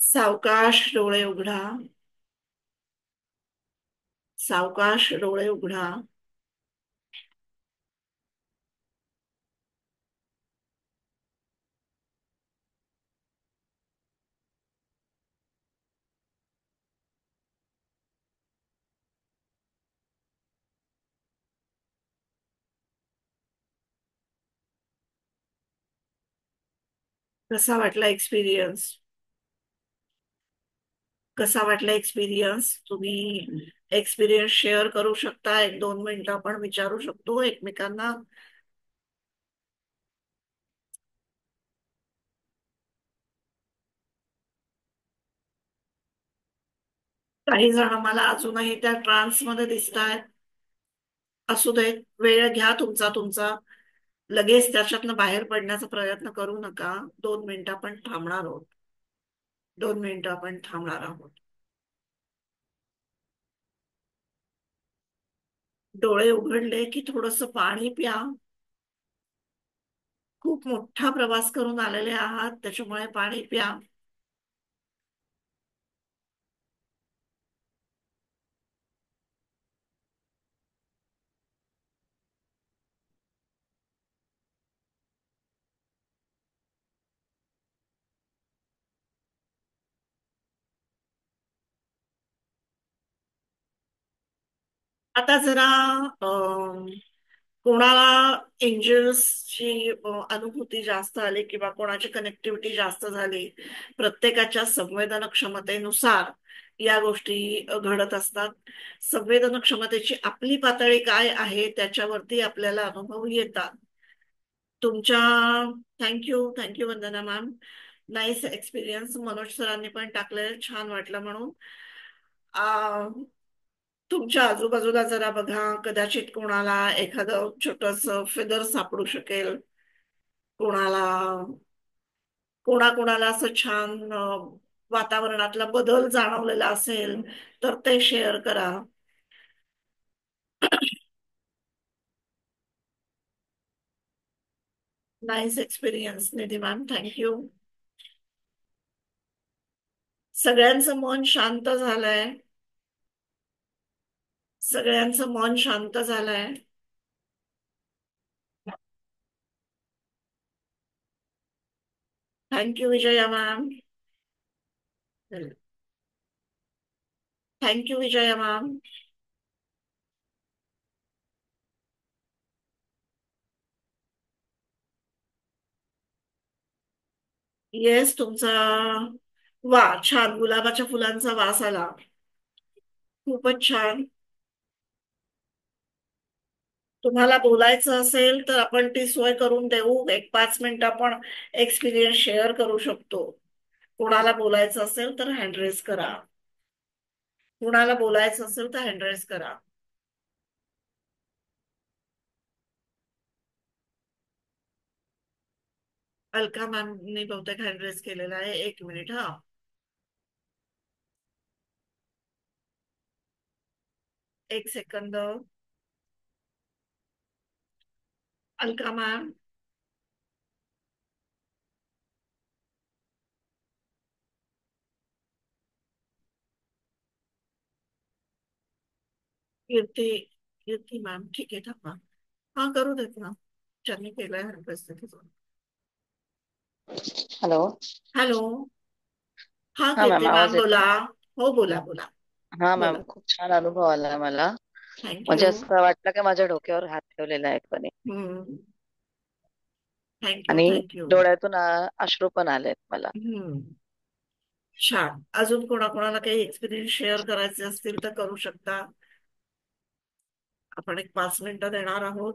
सावकाश डोळे उघडा. सावकाश डोळे उघडा. कसा वाटला एक्सपिरियन्स? कसा वाटला एक्सपिरियन्स? तुम्ही एक्सपिरियन्स शेअर करू शकता. 1-2 मिनिटं आपण विचारू शकतो एकमेकांना. काही जण मला अजूनही त्या ट्रान्स मध्ये दिसत आहेत. असू देत, वेळ घ्या तुमचा तुमचा. लगेच त्याच्यातनं बाहेर पडण्याचा प्रयत्न करू नका. 2 मिनिटं आपण थांबणार आहोत. 2 मिनिटं आपण थांबणार आहोत. डोळे उघडले की थोडस पाणी प्या. खूप मोठा प्रवास करून आलेले आहात, त्याच्यामुळे पाणी प्या. आता जरा अं, कोणाला एंजल्सची अनुभूती जास्त आली किंवा कोणाची कनेक्टिव्हिटी जास्त झाली, प्रत्येकाच्या संवेदन क्षमतेनुसार या गोष्टी घडत असतात. संवेदन क्षमतेची आपली पातळी काय आहे त्याच्यावरती आपल्याला अनुभव येतात. तुमच्या thank you thank you Vandana ma'am. Nice experience. Manoj सरांनी पण टाकले, छान वाटलं म्हणून. आ, तुमच्या आजूबाजूला जरा बघा, कदाचित कोणाला एखादं छोटस फेदर सापडू शकेल. कोणाला कोणाकोणाला असं छान वातावरणातला बदल जाणवलेला असेल तर ते शेअर करा. नाईस एक्सपिरियन्स निधी मॅम, थँक्यू. सगळ्यांचं मन शांत झालंय. सगळ्यांचं मन शांत झालंय. Thank you Vijaya ma'am. Thank you Vijaya ma'am. Yes, तुमचा वा छान, गुलाबाच्या फुलांचा वास आला. खूपच छान. तुम्हाला बोलायचं असेल तर आपण ती सोय करून देऊ. 1-5 मिनिटं आपण एक्सपिरियन्स शेअर करू शकतो. कोणाला बोलायचं असेल तर हँड रेस करा. कोणाला बोलायचं असेल तर हँड रेस करा. अलका मॅमनी बहुतेक हँड रेस केलेला आहे. 1 मिनिट हा. 1 सेकंद. अलका मॅम. कीर्ती. कीर्ती मॅम, ठीक आहे, थांबा. हा, करू देत ना. ज्यांनी केलंय हँड रेस. हॅलो. हॅलो. हा, हा मॅम, कीर्ती आवाज मॅम बोला. येतोय? हो, बोला बोला. हा बोला. मॅम, खूप छान अनुभव आला मला. थँक्यू. म्हणजे असं वाटलं की माझ्या डोक्यावर हात ठेवलेला आहे कोणी. हम्म. थँक्यू आणि थँक्यू. डोळ्यातून अश्रू पण आलेत मला. हम्म. छान. अजून कोणाकोणाला काही एक्सपिरियन्स शेअर करायचे असतील तर करू शकता. आपण 1-5 मिनिटं देणार आहोत.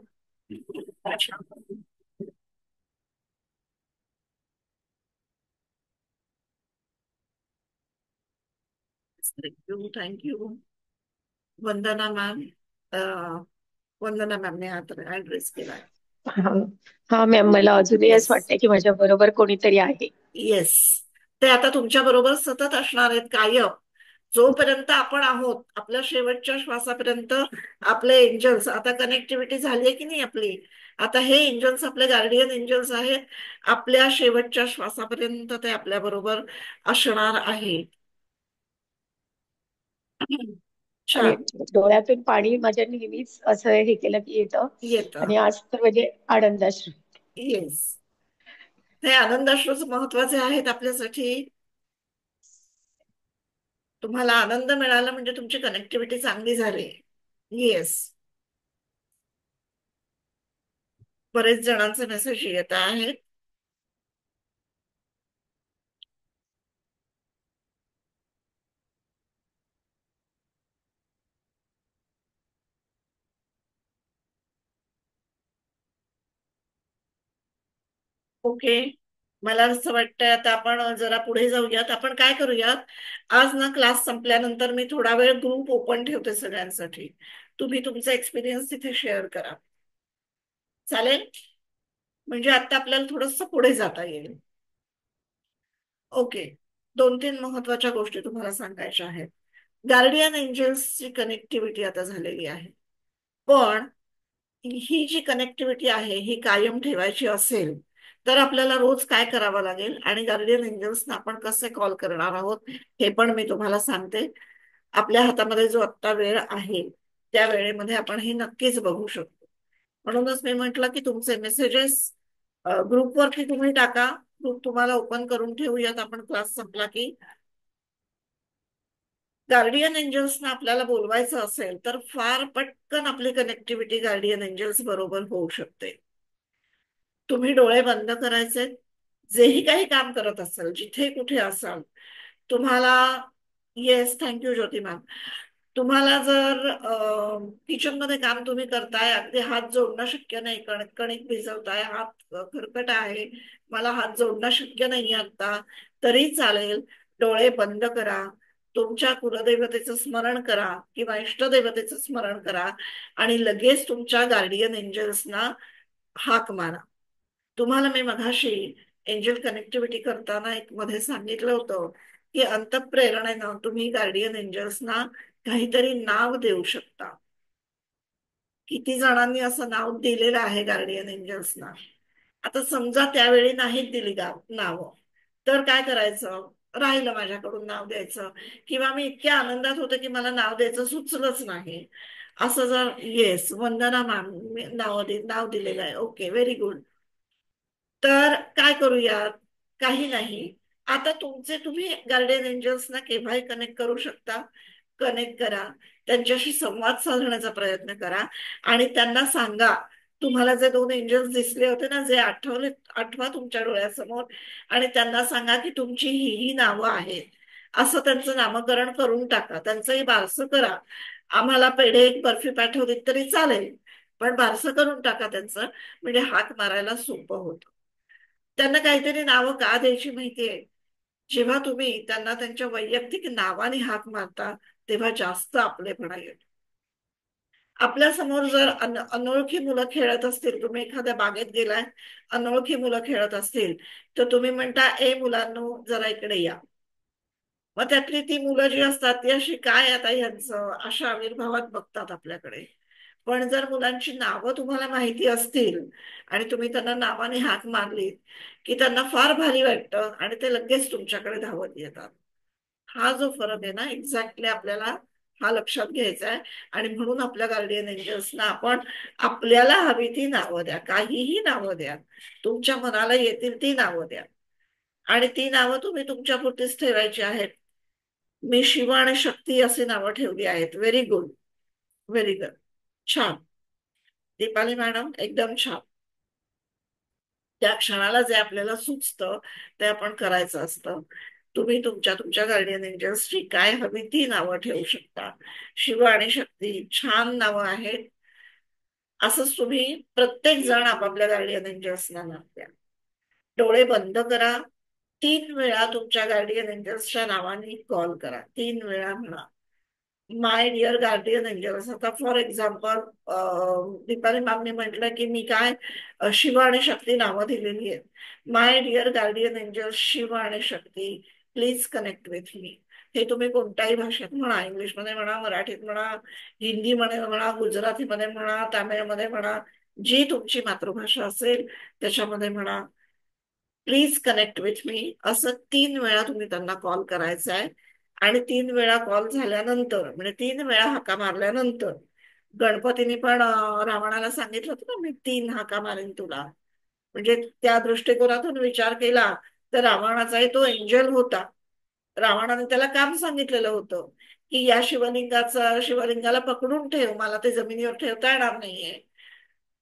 Thank you thank you. Vandana ma'am. Vandana मॅमने हात ऍड्रेस केलाय. हा हा मॅम, मला अजूनही येस. असं वाटतंय की माझ्या बरोबर कोणीतरी आहे. येस. ते आता तुमच्या बरोबर सतत असणार आहेत कायम. जोपर्यंत आपण आहोत, आपल्या शेवटच्या श्वासापर्यंत आपले एंजल्स. आता कनेक्टिव्हिटी झाली आहे की नाही आपली? आता हे एंजल्स आपले गार्डियन एंजल्स आहेत. आपल्या शेवटच्या श्वासापर्यंत ते आपल्या बरोबर असणार आहे. आणि छान. डोळ्यातून पाणी माझ्या नेहमीच असं हे केलं की येतं. येतं. आणि आज तर म्हणजे आनंदाश्रू. येस. हे आनंदाश्रूच महत्वाचे आहेत आपल्यासाठी. तुम्हाला आनंद मिळाला म्हणजे तुमची कनेक्टिव्हिटी चांगली झाली. येस. बरेच जणांचे मेसेज येत आहेत. ओके. मला असं वाटतंय आता आपण जरा पुढे जाऊयात. आपण काय करूयात, आज ना क्लास संपल्यानंतर मी थोडा वेळ ग्रुप ओपन ठेवते सगळ्यांसाठी. तुम्ही तुमचा एक्सपिरियन्स तिथे शेअर करा. चालेल? म्हणजे आता आपल्याला थोडंसं पुढे जाता येईल. ओके. दोन तीन महत्वाच्या गोष्टी तुम्हाला सांगायच्या आहेत. गार्डियन एंजल्सची कनेक्टिव्हिटी आता झालेली आहे. पण ही जी कनेक्टिव्हिटी आहे ही कायम ठेवायची असेल तर आपल्याला रोज काय करावं लागेल आणि गार्डियन एंजल्सना आपण कसे कॉल करणार आहोत हे पण मी तुम्हाला सांगते. आपल्या हातामध्ये जो आत्ता वेळ आहे त्या वेळेमध्ये आपण हे नक्कीच बघू शकतो. म्हणूनच मी म्हटलं की तुमचे मेसेजेस ग्रुपवरती तुम्ही टाका. ग्रुप तुम्हाला ओपन करून ठेवूयात आपण क्लास संपला की. गार्डियन एंजल्सना आपल्याला बोलवायचं असेल तर फार पटकन आपली कनेक्टिव्हिटी गार्डियन एंजल्स बरोबर होऊ शकते. तुम्ही डोळे बंद करायचे. जेही काही काम करत असाल, जिथे कुठे असाल, तुम्हाला. येस, थँक्यू ज्योती मॅम. तुम्हाला जर किचन मध्ये काम तुम्ही करताय, अगदी हात जोडणं शक्य नाही, कणिक कणिक भिजवताय, हात खरकट आहे, मला हात जोडणं शक्य नाही आता, तरी चालेल. डोळे बंद करा. तुमच्या कुलदेवतेचं स्मरण करा किंवा इष्टदेवतेचं स्मरण करा आणि लगेच तुमच्या गार्डियन एंजल्सना हाक मारा. तुम्हाला मी मघाशी एंजल कनेक्टिव्हिटी करताना एक मध्ये सांगितलं होतं की अंतःप्रेरणेनं तुम्ही गार्डियन एंजल्सना काहीतरी नाव देऊ शकता. किती जणांनी असं नाव दिलेलं आहे गार्डियन एंजल्सना? आता समजा त्यावेळी नाहीत दिली नाव, तर काय करायचं? राहिलं माझ्याकडून नाव द्यायचं, किंवा मी इतक्या आनंदात होते की मला नाव द्यायचं सुचलंच नाही. असं जर. येस, वंदना मॅम, नाव दिलेलं आहे. Okay, very good. तर काय करूयात? काही नाही. आता तुमचे तुम्ही गार्डियन एंजल्सना केव्हाही कनेक्ट करू शकता. कनेक्ट करा. त्यांच्याशी संवाद साधण्याचा प्रयत्न करा आणि त्यांना सांगा. तुम्हाला जे दोन एंजल्स दिसले होते ना, जे आठवा तुमच्या डोळ्यासमोर, आणि त्यांना सांगा की तुमची ही नावं आहेत. असं त्यांचं नामकरण करून टाका. त्यांचंही बारसं करा. आम्हाला पेढे एक बर्फी पाठवली तरी चालेल, पण बारसं करून टाका त्यांचं. म्हणजे हाक मारायला सोपं होतं. त्यांना काहीतरी नावं का द्यायची माहितीये? जेव्हा तुम्ही त्यांना त्यांच्या वैयक्तिक नावाने हाक मारता तेव्हा जास्त आपलेपणा येतो. आपल्या समोर जर अनोळखी मुलं खेळत असतील, तुम्ही एखाद्या बागेत गेलाय, अनोळखी मुलं खेळत असतील, तर तुम्ही म्हणता, ए मुलांनो जरा इकडे या. मग त्यातली ती मुलं जी असतात ती अशी, काय आता ह्यांचं, अशा आविर्भावात बघतात आपल्याकडे. पण जर मुलांची नावं तुम्हाला माहिती असतील आणि तुम्ही त्यांना नावाने हाक मारलीत की त्यांना फार भारी वाटतं आणि ते लगेच तुमच्याकडे धावत येतात. हा जो फरक आहे ना, एक्झॅक्टली आपल्याला हा लक्षात घ्यायचा आहे. आणि म्हणून आपल्या गार्डियन एंजल्सना आपण आपल्याला हवी ती नावं द्या, काहीही नावं द्या, तुमच्या मनाला येतील ती नावं द्या. आणि ती नावं तुम्ही तुमच्यापुरतीच ठेवायची आहेत. मी शिव आणि शक्ती अशी नावं ठेवली आहेत. Very good. Very good. छान. दीपाली मॅडम, एकदम छान. त्या क्षणाला जे आपल्याला सुचतं ते आपण करायचं असतं. तुम्ही तुमच्या तुमच्या गार्डियन एंजल्सची काय हवी ती नावं ठेवू शकता. शिव आणि शक्ती छान नावं आहेत. असंच तुम्ही प्रत्येक जण आपापल्या गार्डियन एंजल्सना नाव द्या. डोळे बंद करा. 3 वेळा तुमच्या गार्डियन एंजल्सच्या नावाने कॉल करा. 3 वेळा म्हणा, माय डिअर गार्डियन एंजल्स. आता फॉर एक्झाम्पल दीपाली मॅमने म्हटलं की मी काय शिव आणि शक्ती नावं दिलेली आहेत. My dear guardian angels Shiv आणि Shakti, please connect with me. हे तुम्ही कोणत्याही भाषेत म्हणा, इंग्लिशमध्ये म्हणा, मराठीत म्हणा, हिंदीमध्ये म्हणा, गुजरातीमध्ये म्हणा, तामिळमध्ये म्हणा, जी तुमची मातृभाषा असेल त्याच्यामध्ये म्हणा, प्लीज कनेक्ट विथ मी, असं 3 वेळा तुम्ही त्यांना कॉल करायचा आहे. आणि 3 वेळा कॉल झाल्यानंतर, म्हणजे 3 वेळा हाका मारल्यानंतर, गणपतीने पण रावणाला सांगितलं होतं ना, मी 3 हाका मारेन तुला. म्हणजे त्या दृष्टिकोनातून विचार केला तर रावणाचाही तो एंजल होता. रावणाने त्याला काम सांगितलेलं होतं की या शिवलिंगाला पकडून ठेव, मला ते जमिनीवर ठेवता येणार नाहीये.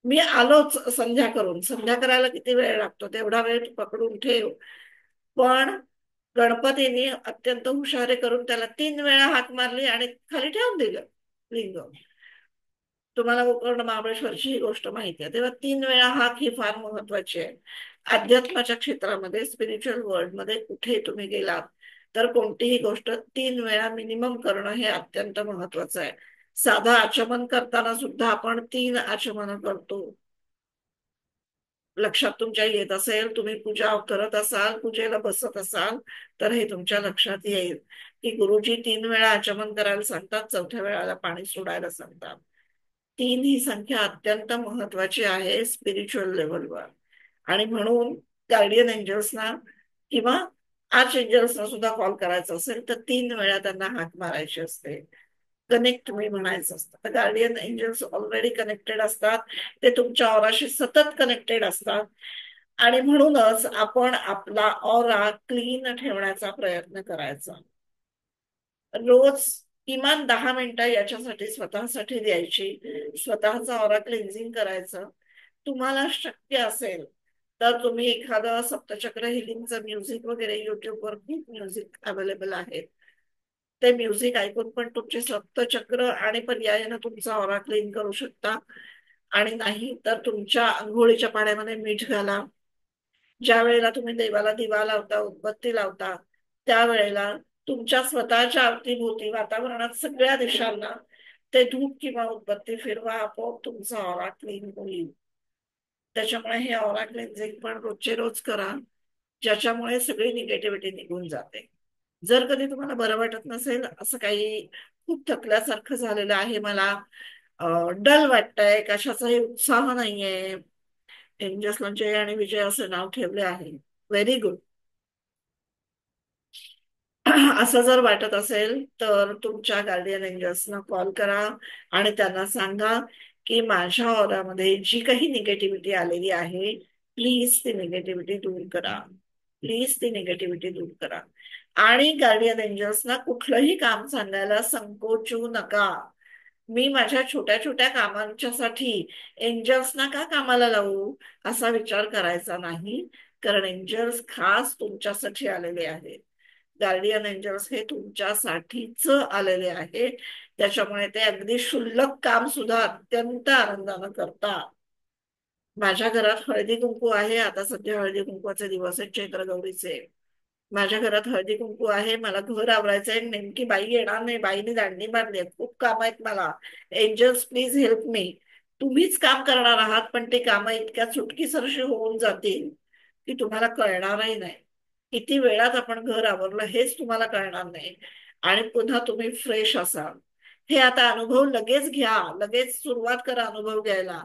मी आलोच संध्या करून. संध्या करायला किती वेळ लागतो, तेवढा वेळ तू पकडून ठेव. पण गणपतीने अत्यंत हुशारी करून त्याला 3 वेळा हाक मारली आणि खाली ठेवून दिलं लिंग. तुम्हाला गोकर्ण महाबळेश्वरची ही गोष्ट माहिती आहे. तेव्हा 3 वेळा हाक ही फार महत्वाची आहे. अध्यात्माच्या क्षेत्रामध्ये, स्पिरिच्युअल वर्ल्ड मध्ये कुठे तुम्ही गेलात तर कोणतीही गोष्ट 3 वेळा मिनिमम करणं हे अत्यंत महत्वाचं आहे. साधा आचमन करताना सुद्धा आपण 3 आचमन करतो. लक्षात तुमच्या येत असेल, तुम्ही पूजा करत असाल, पूजेला बसत असाल, तर हे तुमच्या लक्षात येईल की गुरुजी 3 वेळा आचमन करायला सांगतात, 4थ्या वेळाला पाणी सोडायला सांगतात. 3 ही संख्या अत्यंत महत्वाची आहे स्पिरिच्युअल लेवलवर. आणि म्हणून गार्डियन एंजल्सना किंवा आर्च एंजल्सना सुद्धा कॉल करायचा असेल तर 3 वेळा त्यांना हाक मारायची असते. कनेक्ट मी म्हणायचं असतं. तर गार्डियन एंजल्स ऑलरेडी कनेक्टेड असतात, ते तुमच्या ऑराशी सतत कनेक्टेड असतात. आणि म्हणूनच आपण आपला ऑरा क्लीन ठेवण्याचा प्रयत्न करायचा. रोज किमान 10 मिनिटं याच्यासाठी स्वतःसाठी द्यायची. स्वतःचा ऑरा क्लिन्झिंग करायचं. तुम्हाला शक्य असेल तर तुम्ही एखादं सप्तचक्र हिलिंगचं म्युझिक वगैरे, युट्यूबवर खूप म्युझिक अवेलेबल आहे, ते म्युझिक ऐकून पण तुमचे सप्तचक्र आणि पर्यायानं तुमचा ऑरा क्लीन करू शकता. आणि नाही तर तुमच्या आंघोळीच्या पाण्यामध्ये मीठ घाला. ज्या वेळेला तुम्ही देवाला दिवा लावता, उदबत्ती लावता, त्यावेळेला तुमच्या स्वतःच्या अवतीभोवती वातावरणात सगळ्या दिशांना ते धूप किंवा उदबत्ती फिरवा, आपोआप तुमचा ऑरा क्लीन होईल. त्याच्यामुळे हे ऑरा क्लिन्झिंग पण रोजचे रोज करा, ज्याच्यामुळे सगळी निगेटिव्हिटी निघून जाते. जर कधी तुम्हाला बरं वाटत नसेल, असं काही खूप थकल्यासारखं झालेलं आहे मला, डल वाटतंय, कशाचाही उत्साह नाहीये, एंजल्सला जय आणि विजय असे नाव ठेवले आहे, व्हेरी गुड. असं जर वाटत असेल तर तुमच्या गार्डियन एंजल्सना कॉल करा आणि त्यांना सांगा की माझ्या ऑरामध्ये जी काही निगेटिव्हिटी आलेली आहे, प्लीज ती निगेटिव्हिटी दूर करा. प्लीज ती निगेटिव्हिटी दूर करा. आणि गार्डियन एंजल्सना कुठलंही काम सांगायला संकोचू नका. मी माझ्या छोट्या छोट्या कामांच्यासाठी एंजल्सना का कामाला लावू असा विचार करायचा नाही. कारण एंजल्स खास तुमच्यासाठी आलेले आहेत. गार्डियन एंजल्स हे तुमच्यासाठीच आलेले आहे. त्याच्यामुळे ते अगदी क्षुल्लक काम सुद्धा अत्यंत आनंदानं करतात. माझ्या घरात हळदी कुंकू आहे, आता सध्या हळदी कुंकूचे दिवस आहेत चैत्र गौरीचे. माझ्या घरात हळदी कुंकू आहे, मला घर आवरायचंय, नेमकी बाई येणार नाही, बाईने दांडी मारली, खूप काम आहेत मला. Angels please help me. तुम्हीच काम करणार आहात, पण ते काम इतक्या चुटकीसरशी होऊन जातील की तुम्हाला कळणारही नाही. किती वेळात आपण घर आवरलं हेच तुम्हाला कळणार नाही. आणि पुन्हा तुम्ही फ्रेश असाल. हे आता अनुभव लगेच घ्या, लगेच सुरुवात करा अनुभव घ्यायला.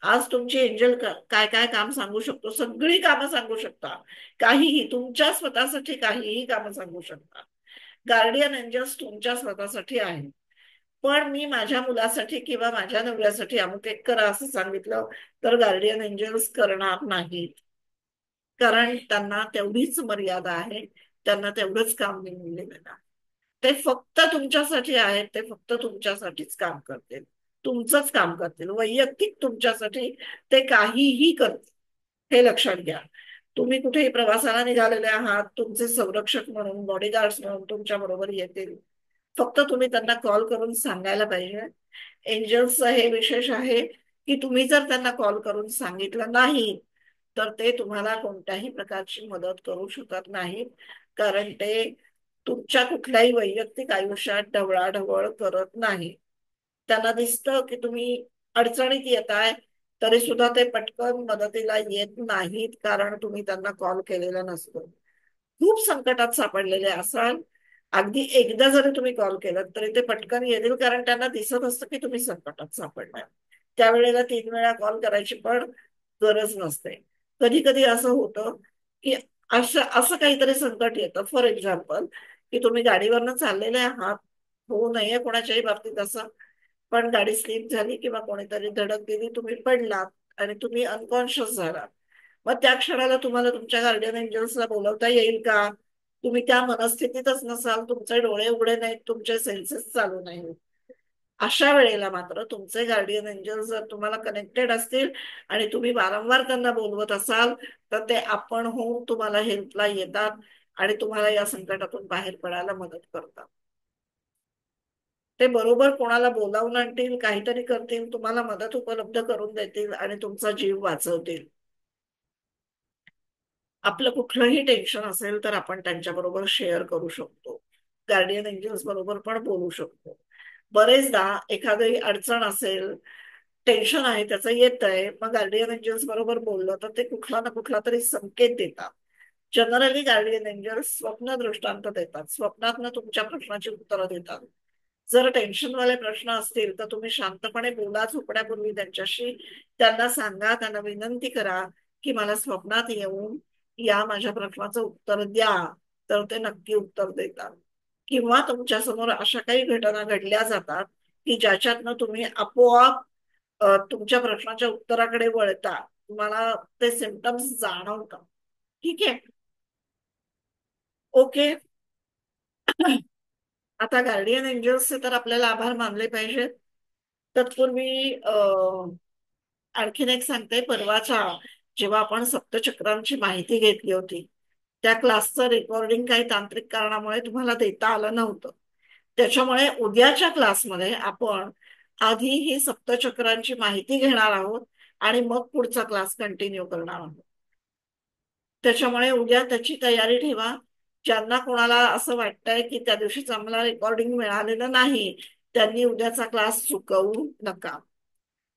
आज तुमची एंजल काय काय काम सांगू शकतो, सगळी कामं सांगू शकता. काहीही तुमच्या स्वतःसाठी काहीही कामं सांगू शकता. गार्डियन एंजल्स तुमच्या स्वतःसाठी आहे. पण मी माझ्या मुलासाठी किंवा माझ्या नवऱ्यासाठी अमुक एक करा असं सांगितलं तर गार्डियन एंजल्स करणार नाहीत. कारण त्यांना तेवढीच मर्यादा आहे, त्यांना तेवढंच काम दिलेलं आहे. ते फक्त तुमच्यासाठी आहेत, ते फक्त तुमच्यासाठीच काम करतील, तुमचंच काम करतील, वैयक्तिक तुमच्यासाठी ते काहीही करतील. हे लक्षात घ्या. तुम्ही कुठेही प्रवासाला निघालेले आहात, तुमचे संरक्षक म्हणून, बॉडीगार्ड्स म्हणून तुमच्या बरोबर येतील. फक्त तुम्ही त्यांना कॉल करून सांगायला पाहिजे. एंजल्सचं हे विशेष आहे की तुम्ही जर त्यांना कॉल करून सांगितलं नाही तर ते तुम्हाला कोणत्याही प्रकारची मदत करू शकत नाहीत. कारण ते तुमच्या कुठल्याही वैयक्तिक आयुष्यात ढवळाढवळ करत नाही. त्यांना दिसतं की तुम्ही अडचणीत येताय, तरी सुद्धा ते पटकन मदतीला येत नाहीत, कारण तुम्ही त्यांना कॉल केलेला नसतो. खूप संकटात सापडलेले असाल, अगदी एकदा जरी तुम्ही कॉल केला तरी ते पटकन येतील, कारण त्यांना दिसत असतं की तुम्ही संकटात सापडलाय. त्यावेळेला 3 वेळा कॉल करायची पण गरज नसते. कधी कधी असं होतं की असं असं काहीतरी संकट येतं. फॉर एक्झाम्पल, की तुम्ही गाडीवरनं चाललेले आहात, होऊ नये कोणाच्याही बाबतीत असं, पण गाडी स्लिप झाली किंवा कोणीतरी धडक दिली, तुम्ही पडलात आणि तुम्ही अनकॉन्शियस झालात. मग त्या क्षणाला तुम्हाला तुमच्या गार्डियन एंजल्सला बोलवता येईल का? तुम्ही त्या मनस्थितीतच नसाल, तुमचे डोळे उघडे नाहीत, तुमचे सेन्सेस चालू नाहीत. अशा वेळेला मात्र तुमचे गार्डियन एंजल जर तुम्हाला कनेक्टेड असतील आणि तुम्ही वारंवार त्यांना बोलवत असाल, तर ते आपण होऊन तुम्हाला हेल्पला येतात आणि तुम्हाला या संकटातून बाहेर पडायला मदत करतात. ते बरोबर कोणाला बोलावून आणतील, काहीतरी करतील, तुम्हाला मदत उपलब्ध करून देतील आणि तुमचा जीव वाचवतील. आपलं कुठलंही टेन्शन असेल तर आपण त्यांच्याबरोबर शेअर करू शकतो. गार्डियन एंजल्स बरोबर पण बोलू शकतो. बरेचदा एखादी अडचण असेल, टेन्शन आहे, त्याचं येत आहे, मग गार्डियन एंजल्स बरोबर बोललं तर ते कुठला ना कुठला तरी संकेत देतात. जनरली गार्डियन एंजल्स स्वप्न दृष्टांत देतात, स्वप्नातनं तुमच्या प्रश्नाची उत्तरं देतात. जर टेन्शनवाले प्रश्न असतील तर तुम्ही शांतपणे बोला झोपण्यापूर्वी त्यांच्याशी. त्यांना सांगा, त्यांना विनंती करा की मला स्वप्नात येऊन या माझ्या प्रश्नाचं उत्तर द्या. तर ते नक्की उत्तर देतात. किंवा तुमच्या समोर अशा काही घटना घडल्या जातात की ज्याच्यातनं तुम्ही आपोआप तुमच्या प्रश्नाच्या उत्तराकडे वळता, तुम्हाला ते सिम्पटम्स जाणवतात. ठीक आहे. ओके. आता गार्डियन एंजल्सचे तर आपल्याला आभार मानले पाहिजेत. तत्पूर्वी आणखीन एक सांगते. परवाच्या जेव्हा आपण सप्तचक्रांची माहिती घेतली होती, त्या क्लासचं रेकॉर्डिंग काही तांत्रिक कारणामुळे तुम्हाला देता आलं नव्हतं. त्याच्यामुळे उद्याच्या क्लासमध्ये आपण आधी ही सप्तचक्रांची माहिती घेणार आहोत आणि मग पुढचा क्लास कंटिन्यू करणार आहोत. त्याच्यामुळे उद्या त्याची तयारी ठेवा. ज्यांना कोणाला असं वाटतंय की त्या दिवशीच आम्हाला रेकॉर्डिंग मिळालेलं नाही, त्यांनी उद्याचा क्लास चुकवू नका.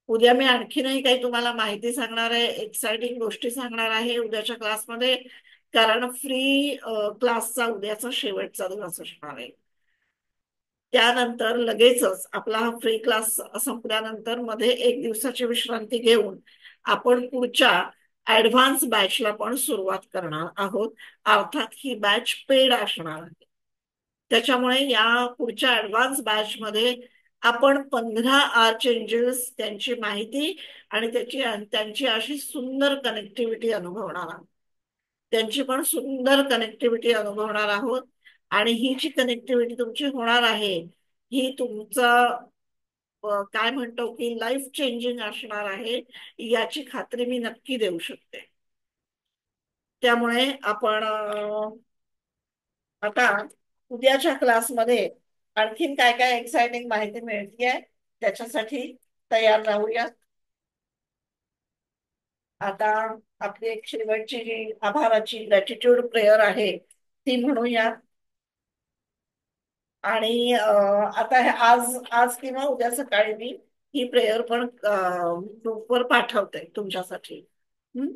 उद्या मी आणखीनही काही तुम्हाला माहिती सांगणार आहे, एक्साइटिंग गोष्टी सांगणार आहे उद्याच्या क्लासमध्ये. कारण फ्री क्लासचा उद्याचा शेवटचा दिवस असणार आहे. त्यानंतर लगेचच आपला हा फ्री क्लास संपल्यानंतर मध्ये 1 दिवसाची विश्रांती घेऊन आपण पुढच्या ऍडव्हान्स बॅचला पण सुरुवात करणार आहोत. अर्थात ही बॅच पेड असणार आहे. त्याच्यामुळे या पुढच्या ऍडव्हान्स बॅच मध्ये आपण 15 आर्च एंजल्स, त्यांची माहिती आणि त्यांची अशी सुंदर कनेक्टिव्हिटी अनुभवणार आहोत. त्यांची पण सुंदर कनेक्टिव्हिटी अनुभवणार आहोत. आणि ही जी कनेक्टिव्हिटी तुमची होणार आहे, ही तुमचा काय म्हणतो की लाईफ चेंजिंग असणार आहे, याची खात्री मी नक्की देऊ शकते. त्यामुळे आपण आता उद्याच्या क्लासमध्ये आणखीन काय काय एक्साइटिंग माहिती मिळतीये त्याच्यासाठी तयार राहूया. आता आपली एक शेवटची जी आभाराची ग्रॅटिट्यूड प्रेयर आहे ती म्हणूया. आणि आता आज आज किंवा उद्या सकाळी मी ही प्रेयर पण ग्रुपवर पाठवते तुमच्यासाठी. हं?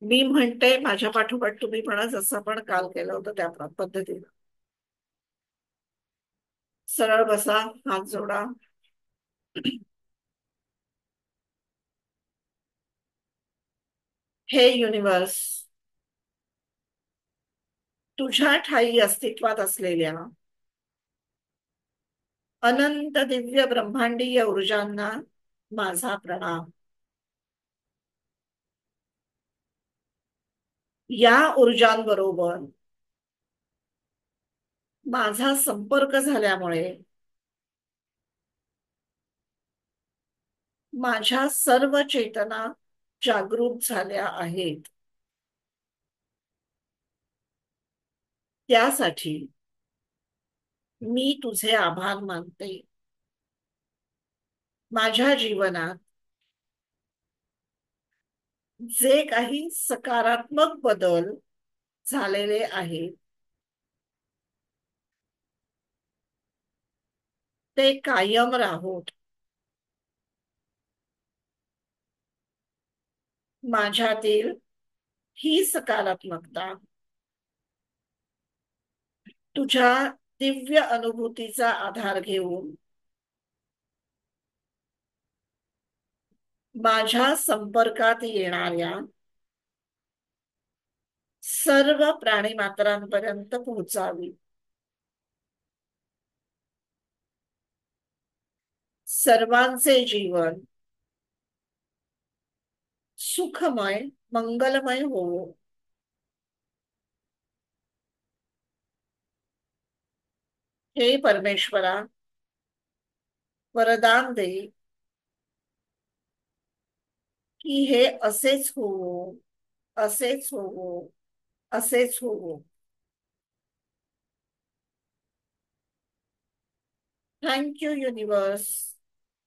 मी म्हणते माझ्या पाठोपाठ तुम्ही म्हणा, जसं आपण काल केलं होतं त्या पद्धतीने. सरळ बसा, हात जोडा. हे युनिवर्स, तुझ्या ठायी अस्तित्वात असलेल्या अनंत दिव्य ब्रह्मांडीय ऊर्जांना माझा प्रणाम. या ऊर्जांबरोबर माझा संपर्क झाल्यामुळे माझ्या सर्व चेतना जागृत झाल्या आहेत. त्यासाठी मी तुझे आभार मानते. माझ्या जीवनात जे काही सकारात्मक बदल झालेले आहेत, ते कायम राहोत. माझ्यातील ही सकारात्मकता तुझ्या दिव्य अनुभूतीचा आधार घेऊन माझ्या संपर्कात येणाऱ्या सर्व प्राणीमात्रांपर्यंत पोहोचावी. सर्वांचे जीवन सुखमय, मंगलमय होवो. हे परमेश्वरा, वरदान दे की हे असेच होवो, असेच होवो, असेच होवो. Thank you universe.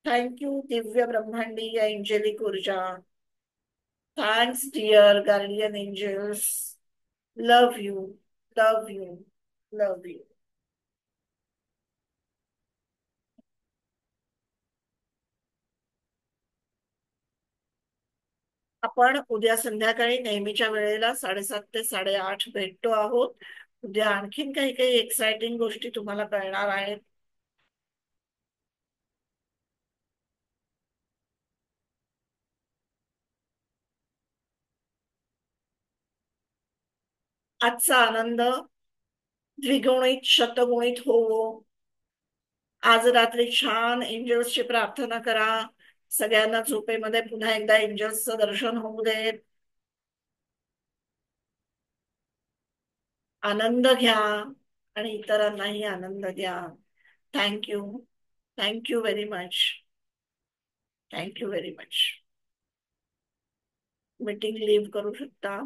Thank you दिव्य ब्रह्मांडीय एंजेलिक ऊर्जा. Thanks dear guardian angels. Love you, love you, love you. आपण उद्या संध्याकाळी नेहमीच्या वेळेला 7:30 ते 8:30 भेटतो आहोत. उद्या आणखीन काही काही एक्साइटिंग गोष्टी तुम्हाला कळणार आहेत. आजचा आनंद द्विगुणित शतगुणित होवो. आज रात्री छान एंजल्सची प्रार्थना करा. सगळ्यांना झोपेमध्ये पुन्हा एकदा एंजल्सचं दर्शन होऊ देत. आनंद घ्या आणि इतरांनाही आनंद द्या. Thank you. Thank you very much. Thank you very much. Meeting leave करू शकता.